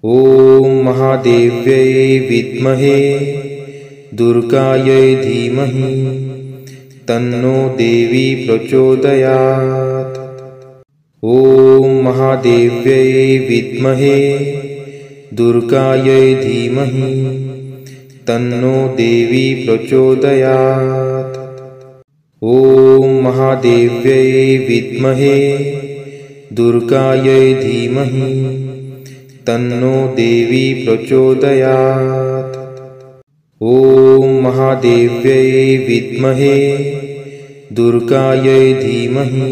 ॐ महादेव्यै विद्महे दुर्गायै धीमहि तन्नो देवी प्रचोदयात्। ॐ महादेव्यै विद्महे दुर्गायै धीमहि तन्नो देवी प्रचोदयात्। ॐ महादेव्यै विद्महे दुर्गायै धीमहि तन्नो देवी प्रचोदयात्। ॐ महादेव्यै विद्महे दुर्गायै धीमहि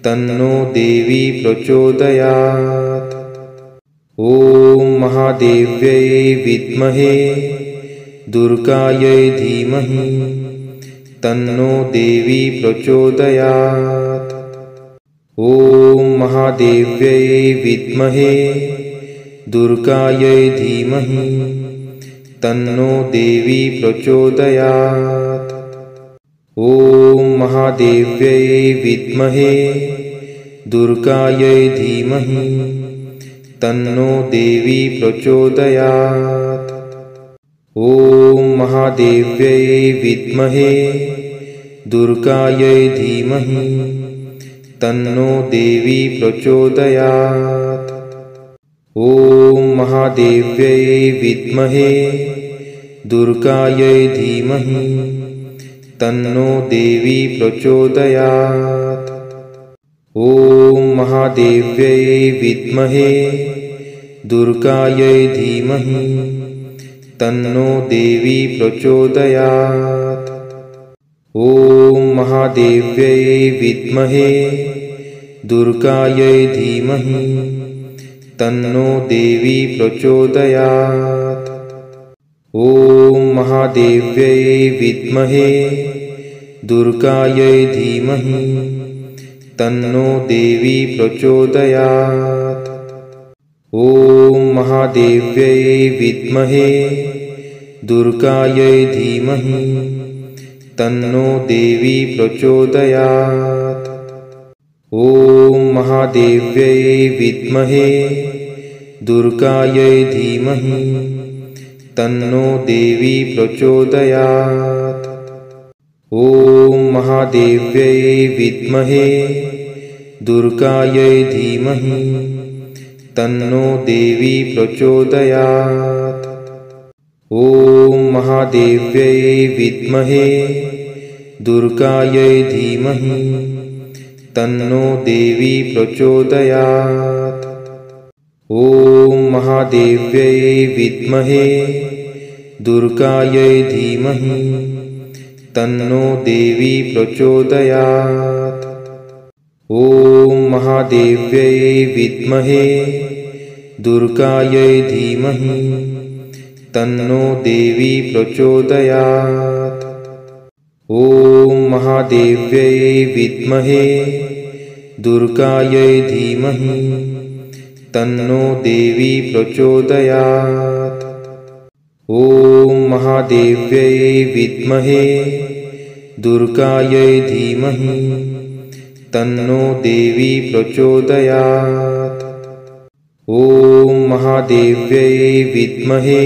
तन्नो देवी प्रचोदयात्। ॐ महादेव्यै विद्महे दुर्गायै धीमहि तन्नो देवी प्रचोदयात्। ॐ महादेव्यै विद्महे दुर्गायै धीमहि तन्नो देवी प्रचोदयात्। ॐ महादेव्यै विद्महे दुर्गायै धीमहि तन्नो देवी प्रचोदयात्। ॐ महादेव्यै विद्महे दुर्गायै धीमहि तन्नो देवी प्रचोदयात्। ॐ महादेव्यै विद्महे दुर्गायै धीमहि तन्नो देवी प्रचोदयात्। ॐ महादेव्यै विद्महे दुर्गायै धीमहि तन्नो देवी प्रचोदयात्। ॐ महादेव्यै विद्महे दुर्गायै धीमहि तन्नो देवी प्रचोदयात्। ॐ महादेव्यै विद्महे दुर्गायै धीमहि तन्नो देवी प्रचोदयात्। ॐ महादेव्यै विद्महे दुर्गायै धीमहि तन्नो देवी प्रचोदयात्। ॐ महादेव्यै विद्महे दुर्गायै धीमहि तन्नो देवी प्रचोदयात्। ॐ महादेव्यै विद्महे दुर्गायै धीमहि तन्नो देवी प्रचोदयात्। ॐ महादेव्यै विद्महे दुर्गायै धीमहि तन्नो देवी प्रचोदयात्। ॐ महादेव्यै विद्महे दुर्गायै धीमहि तन्नो देवी प्रचोदयात्। ॐ महादेव्यै विद्महे दुर्गायै धीमहि तन्नो देवी प्रचोदयात्। ॐ महादेव्यै विद्महे दुर्गायै धीमहि तन्नो देवी प्रचोदयात्। ॐ महादेव्यै विद्महे दुर्गायै धीमहि तन्नो देवी प्रचोदयात्। ॐ महादेव्यै विद्महे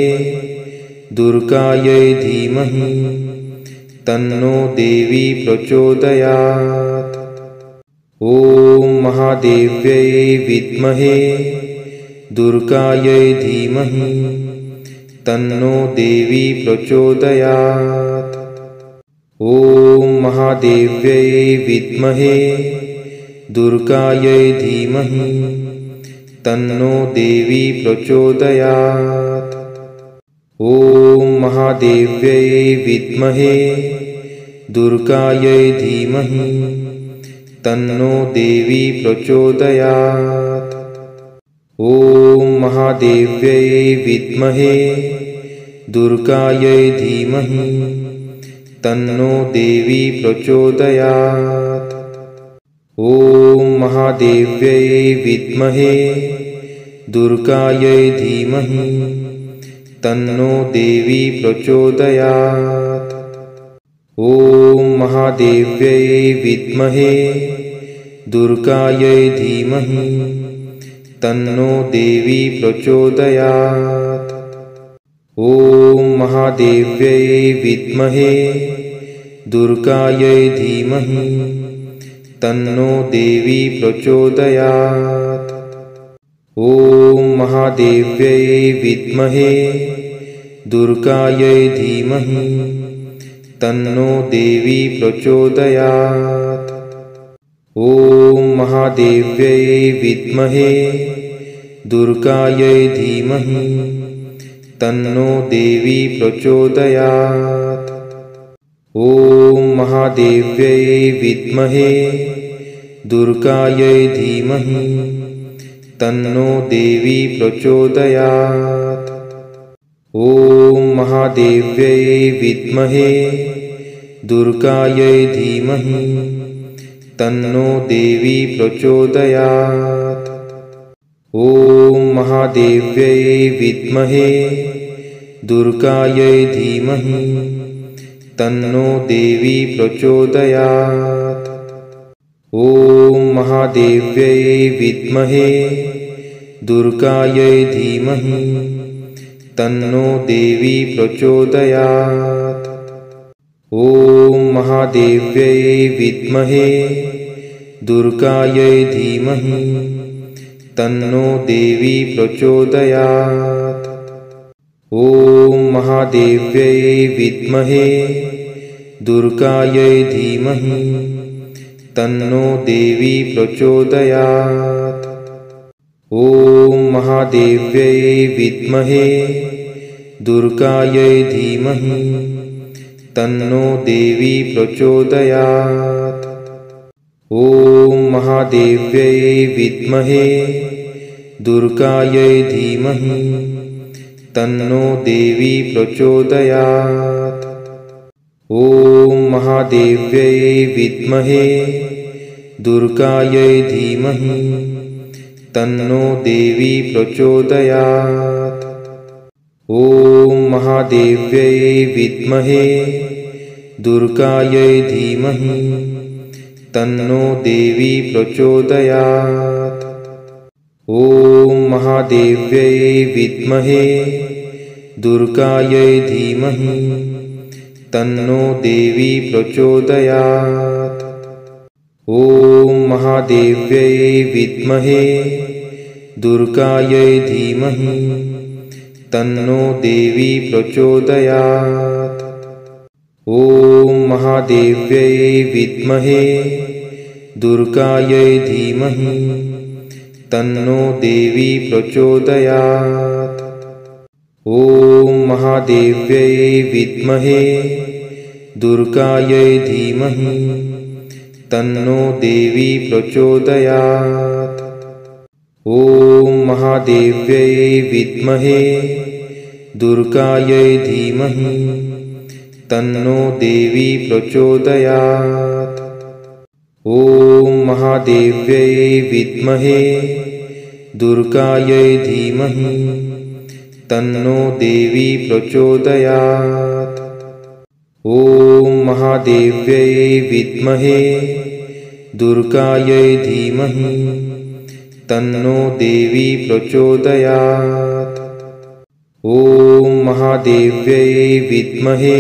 दुर्गायै धीमहि तन्नो देवी प्रचोदयात्। ॐ महादेव्यै विद्महे दुर्गायै धीमहि तन्नो देवी प्रचोदयात्। ॐ महादेव्यै विद्महे दुर्गायै धीमहि तन्नो देवी प्रचोदयात्। ॐ महादेव्यै विद्महे दुर्गायै धीमहि तन्नो देवी प्रचोदयात्। ॐ महादेव्यै विद्महे दुर्गायै धीमहि तन्नो देवी प्रचोदयात्। ॐ महादेव्यै विद्महे दुर्गायै धीमहि तन्नो देवी प्रचोदयात्। ॐ महादेव्यै विद्महे दुर्गायै धीमहि तन्नो देवी प्रचोदयात्। ॐ महादेव्यै विद्महे दुर्गायै धीमहि तन्नो देवी प्रचोदयात्। ॐ महादेव्यै विद्महे दुर्गायै धीमहि तन्नो देवी प्रचोदयात्। ॐ महादेव्यै विद्महे दुर्गायै धीमहि तन्नो देवी प्रचोदयात्। ॐ महादेव्यै विद्महे दुर्गायै धीमहि तन्नो देवी प्रचोदयात्। ॐ महादेव्यै विद्महे दुर्गायै धीमहि तन्नो देवी प्रचोदयात्। ॐ महादेव्यै विद्महे दुर्गायै धीमहि तन्नो देवी प्रचोदयात्। ॐ महादेव्यै विद्महे दुर्गायै धीमहि तन्नो देवी प्रचोदयात्। ॐ महादेव्यै विद्महे दुर्गायै धीमहि तन्नो देवी प्रचोदयात्। ॐ महादेव्यै विद्महे दुर्गायै धीमहि तन्नो देवी प्रचोदयात्। ॐ महादेव्यै विद्महे दुर्गायै धीमहि तन्नो देवी प्रचोदयात्। ॐ महादेव्यै विद्महे दुर्गायै धीमहि तन्नो देवी प्रचोदयात्। ॐ महादेव्यै विद्महे दुर्गायै धीमहि तन्नो देवी प्रचोदयात्। ॐ महादेव्यै विद्महे दुर्गायै धीमहि तन्नो देवी प्रचोदयात्। ॐ महादेव्यै विद्महे दुर्गायै धीमहि तन्नो देवी प्रचोदयात्। ॐ महादेव्यै विद्महे दुर्गायै धीमहि तन्नो देवी प्रचोदयात्। ॐ महादेव्यै विद्महे दुर्गायै धीमहि तन्नो देवी प्रचोदयात्। ॐ महादेव्यै विद्महे दुर्गायै धीमहि तन्नो देवी प्रचोदयात्। ॐ महादेव्यै विद्महे दुर्गायै धीमहि तन्नो देवी प्रचोदयात्। ॐ महादेव्यै विद्महे दुर्गायै धीमहि तन्नो देवी प्रचोदयात्। ॐ महादेव्यै विद्महे दुर्गायै धीमहि तन्नो देवी प्रचोदयात्। ॐ महादेव्यै विद्महे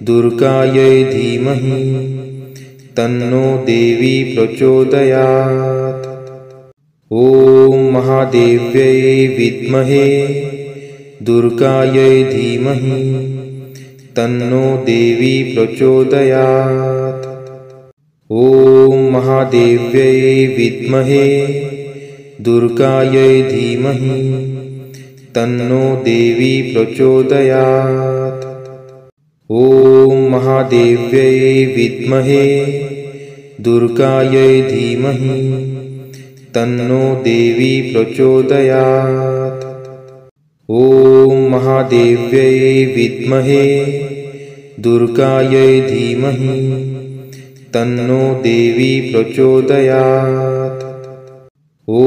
दुर्गायै धीमहि तन्नो देवी प्रचोदयात्। ॐ महादेव्यै विद्महे दुर्गायै धीमहि तन्नो देवी प्रचोदयात्। ॐ महादेव्यै विद्महे दुर्गायै धीमहि तन्नो देवी प्रचोदयात्। ॐ महादेव्यै विद्महे दुर्गायै धीमहि तन्नो देवी प्रचोदयात्। ॐ महादेव्यै विद्महे दुर्गायै धीमहि तन्नो देवी प्रचोदयात्। ॐ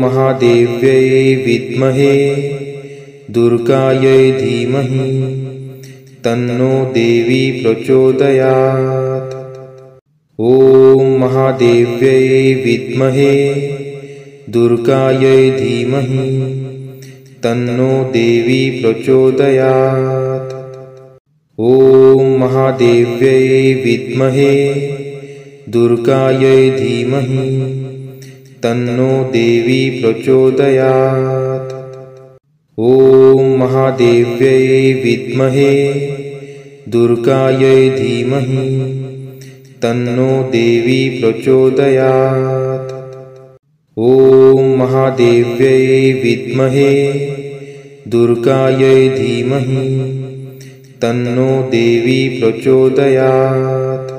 महादेव्यै विद्महे दुर्गायै धीमहि तन्नो देवी प्रचोदयात्। ॐ महादेव्यै विद्महे दुर्गायै धीमहि तन्नो देवी प्रचोदयात्। ॐ महादेव्यै विद्महे दुर्गायै धीमहि तन्नो देवी प्रचोदयात्। ॐ महादेव्यै विद्महे दुर्गायै धीमहि तन्नो देवी प्रचोदयात्। ॐ महादेव्यै विद्महे दुर्गायै धीमहि तन्नो देवी प्रचोदयात्।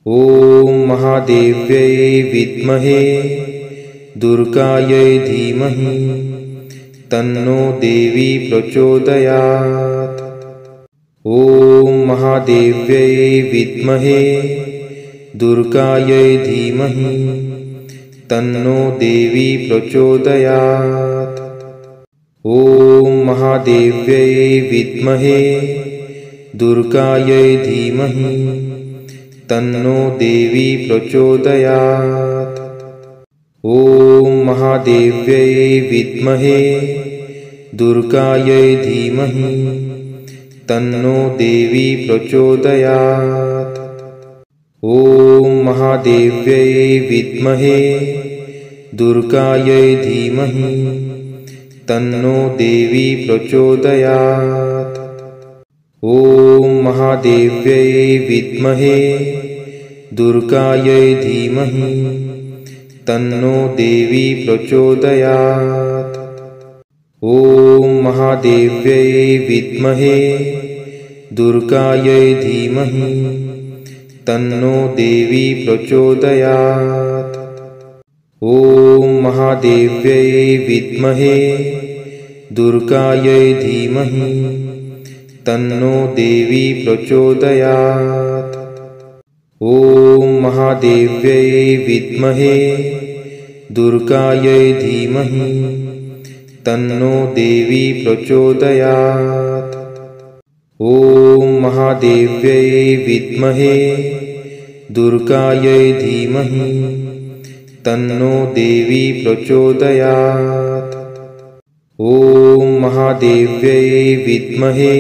ॐ महादेव्यै विद्महे दुर्गायै धीमहि तन्नो देवी प्रचोदयात्। ॐ महादेव्यै विद्महे दुर्गायै धीमहि तन्नो देवी प्रचोदयात्। ॐ महादेव्यै विद्महे दुर्गायै धीमहि तन्नो देवी प्रचोदयात्। ॐ महादेव्यै विद्महे दुर्गायै धीमहि तन्नो देवी प्रचोदयात्। ॐ महादेव्यै विद्महे दुर्गायै धीमहि तन्नो देवी प्रचोदयात्। ॐ महादेव्यै विद्महे दुर्गायै धीमहि तन्नो देवी प्रचोदयात्। ॐ महादेव्यै विद्महे दुर्गायै धीमहि तन्नो देवी प्रचोदयात्। ॐ महादेव्यै विद्महे दुर्गायै धीमहि तन्नो देवी प्रचोदयात्। ॐ महादेव्यै विद्महे दुर्गायै धीमहि तन्नो देवी प्रचोदयात्। ॐ महादेव्यै विद्महे दुर्गायै धीमहि तन्नो देवी प्रचोदयात्। ॐ महादेव्यै विद्महे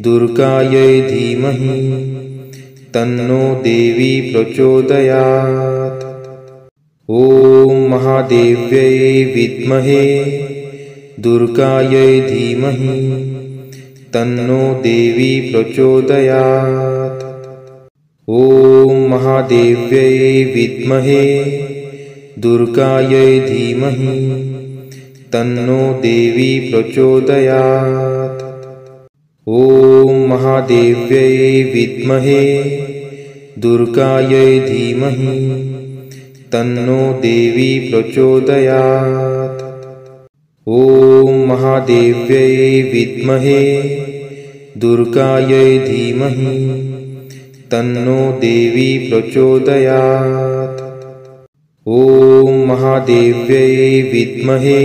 दुर्गायै धीमहि तन्नो देवी प्रचोदयात्। ॐ महादेव्यै विद्महे दुर्गायै धीमहि तन्नो देवी प्रचोदयात्। ॐ महादेव्यै विद्महे दुर्गायै धीमहि तन्नो देवी प्रचोदयात्। ॐ महादेव्यै विद्महे दुर्गायै धीमहि तन्नो देवी प्रचोदयात्। ॐ महादेव्यै विद्महे दुर्गायै धीमहि तन्नो देवी प्रचोदयात्। ॐ महादेव्यै विद्महे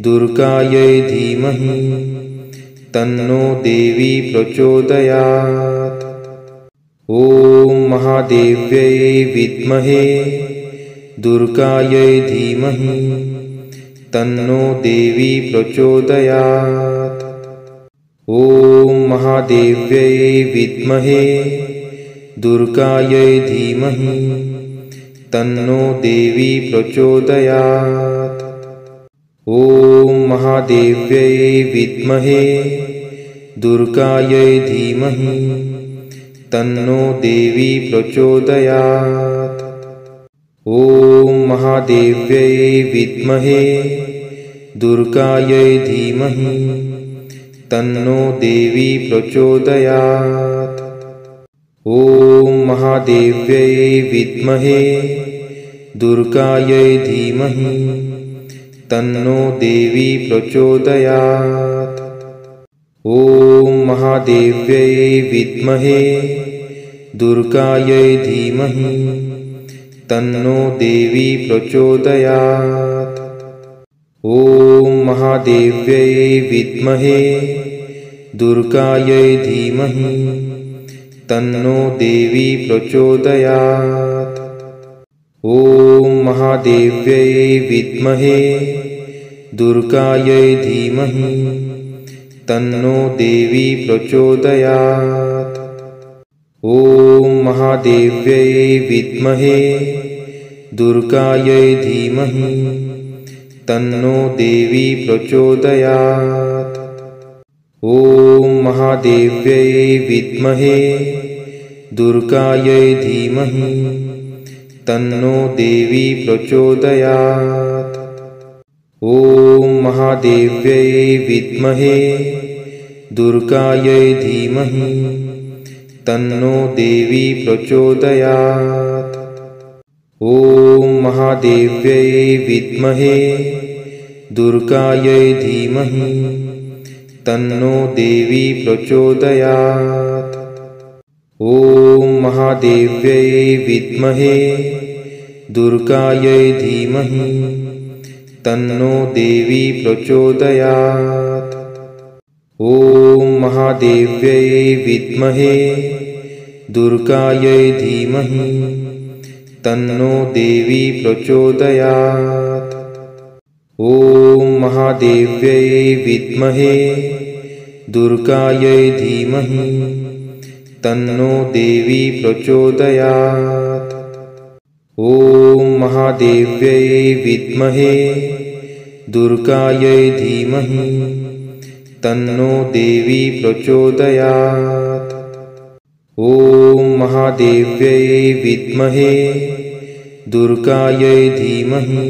दुर्गायै धीमहि तन्नो देवी प्रचोदयात्। ॐ महादेव्यै विद्महे दुर्गायै धीमहि तन्नो देवी प्रचोदयात्। ॐ महादेव्यै विद्महे दुर्गायै धीमहि तन्नो देवी प्रचोदयात्। ॐ महादेव्यै विद्महे दुर्गायै धीमहि तन्नो देवी प्रचोदयात्। ॐ महादेव्यै विद्महे दुर्गायै धीमहि तन्नो देवी प्रचोदयात्। ॐ महादेव्यै विद्महे दुर्गायै धीमहि तन्नो देवी प्रचोदयात्। ॐ महादेव्यै विद्महे दुर्गायै धीमहि तन्नो देवी प्रचोदयात्। ॐ महादेव्यै विद्महे दुर्गायै धीमहि तन्नो देवी प्रचोदयात्। ॐ महादेव्यै विद्महे दुर्गायै धीमहि तन्नो देवी प्रचोदयात्। ॐ महादेव्यै विद्महे दुर्गायै धीमहि तन्नो देवी प्रचोदयात्। ॐ महादेव्यै विद्महे दुर्गायै धीमहि तन्नो देवी प्रचोदयात्। ॐ महादेव्यै विद्महे दुर्गायै धीमहि तन्नो देवी प्रचोदयात्। ॐ महादेव्यै विद्महे दुर्गायै धीमहि तन्नो देवी प्रचोदयात्। ॐ महादेव्यै विद्महे दुर्गायै धीमहि तन्नो देवी प्रचोदयात्। ॐ महादेव्यै विद्महे दुर्गायै धीमहि तन्नो देवी प्रचोदयात्। ॐ महादेव्यै विद्महे दुर्गायै धीमहि तन्नो देवी प्रचोदयात्। ॐ महादेव्यै विद्महे दुर्गायै धीमहि तन्नो देवी प्रचोदयात्। ॐ महादेव्यै विद्महे दुर्गायै धीमहि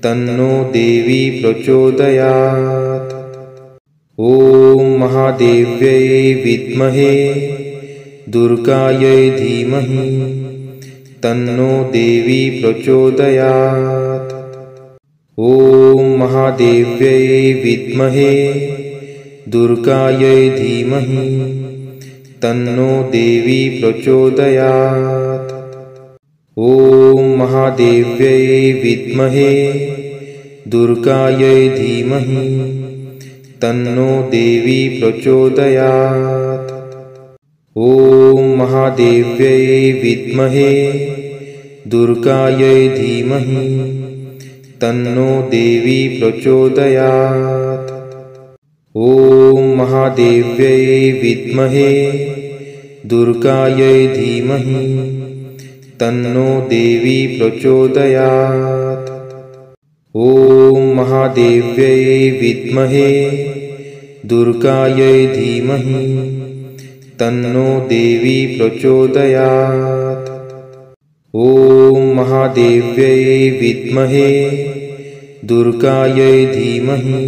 तन्नो देवी प्रचोदयात्। ॐ महादेव्यै विद्महे दुर्गायै धीमहि तन्नो देवी प्रचोदयात्। ॐ महादेव्यै विद्महे दुर्गायै धीमहि तन्नो देवी प्रचोदयात्। ॐ महादेव्यै विद्महे दुर्गायै धीमहि तन्नो देवी प्रचोदयात्। ॐ महादेव्यै विद्महे दुर्गायै धीमहि तन्नो देवी प्रचोदयात्। ॐ महादेव्यै विद्महे दुर्गायै धीमहि तन्नो देवी प्रचोदयात्। ॐ महादेव्यै विद्महे दुर्गायै धीमहि तन्नो देवी प्रचोदयात्। ॐ महादेव्यै विद्महे दुर्गायै धीमहि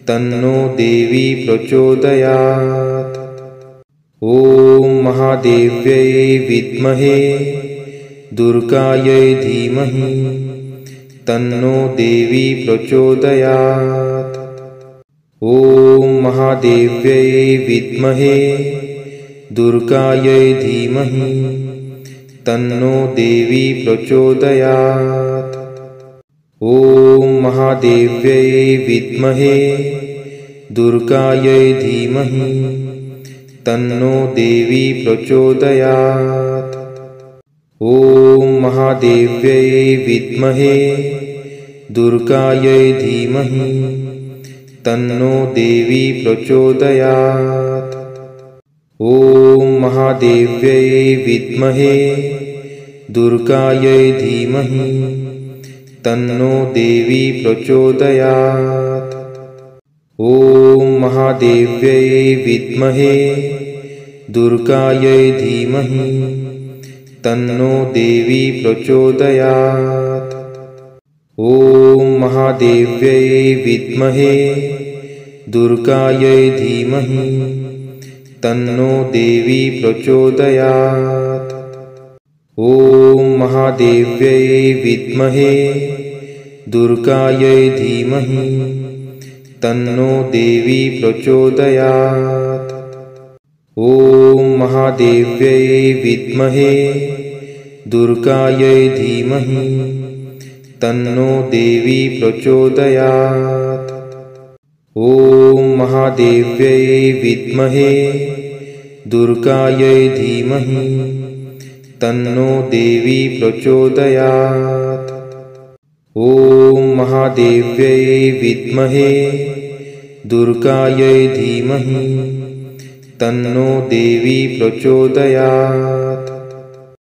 तन्नो देवी प्रचोदयात्। ॐ महादेव्यै विद्महे दुर्गायै धीमहि तन्नो देवी प्रचोदयात्। ॐ महादेव्यै विद्महे दुर्गायै धीमहि तन्नो देवी प्रचोदयात्। ॐ महादेव्यै विद्महे दुर्गायै धीमहि तन्नो देवी प्रचोदयात्। ॐ महादेव्यै विद्महे दुर्गायै धीमहि तन्नो देवी प्रचोदयात्। ॐ महादेव्यै विद्महे दुर्गायै धीमहि तन्नो देवी प्रचोदयात्। ॐ महादेव्यै विद्महे दुर्गायै धीमहि तन्नो देवी प्रचोदयात्। ॐ महादेव्यै विद्महे दुर्गायै धीमहि तन्नो देवी प्रचोदयात्। ॐ महादेव्यै विद्महे दुर्गायै धीमहि तन्नो देवी प्रचोदयात्। ॐ महादेव्यै विद्महे दुर्गायै धीमहि तन्नो देवी प्रचोदयात्। ॐ महादेव्यै विद्महे दुर्गायै धीमहि तन्नो देवी प्रचोदयात्। ॐ महादेव्यै विद्महे दुर्गायै धीमहि तन्नो देवी प्रचोदयात्।